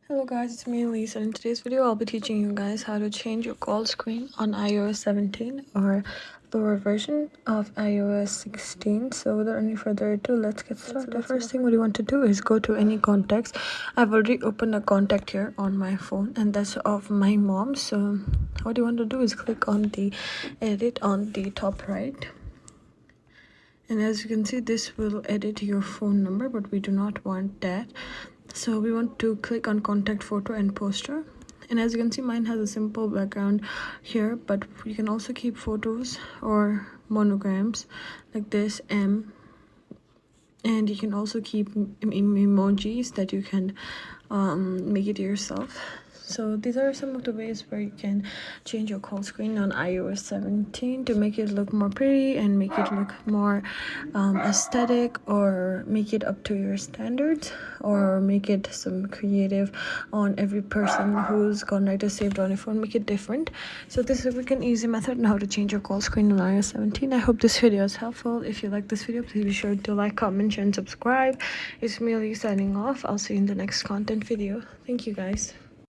Hello guys, it's me Lisa. In today's video I'll be teaching you guys how to change your call screen on iOS 17 or lower version of iOS 16. So without any further ado, let's get started. The first thing what you want to do is go to any contacts. I've already opened a contact here on my phone and that's of my mom. So what you want to do is click on the edit on the top right. And as you can see, this will edit your phone number, but we do not want that. So we want to click on contact photo and poster. And as you can see, mine has a simple background here, but you can also keep photos or monograms like this and you can also keep emojis that you can make it yourself. So these are some of the ways where you can change your call screen on iOS 17 to make it look more pretty and make it look more aesthetic, or make it up to your standards, or make it some creative on every person who's contact is saved on your phone. Make it different. So this is a quick and easy method on how to change your call screen on iOS 17. I hope this video is helpful. If you like this video, please be sure to like, comment, share, and subscribe. It's me, Lee, signing off. I'll see you in the next content video. Thank you guys.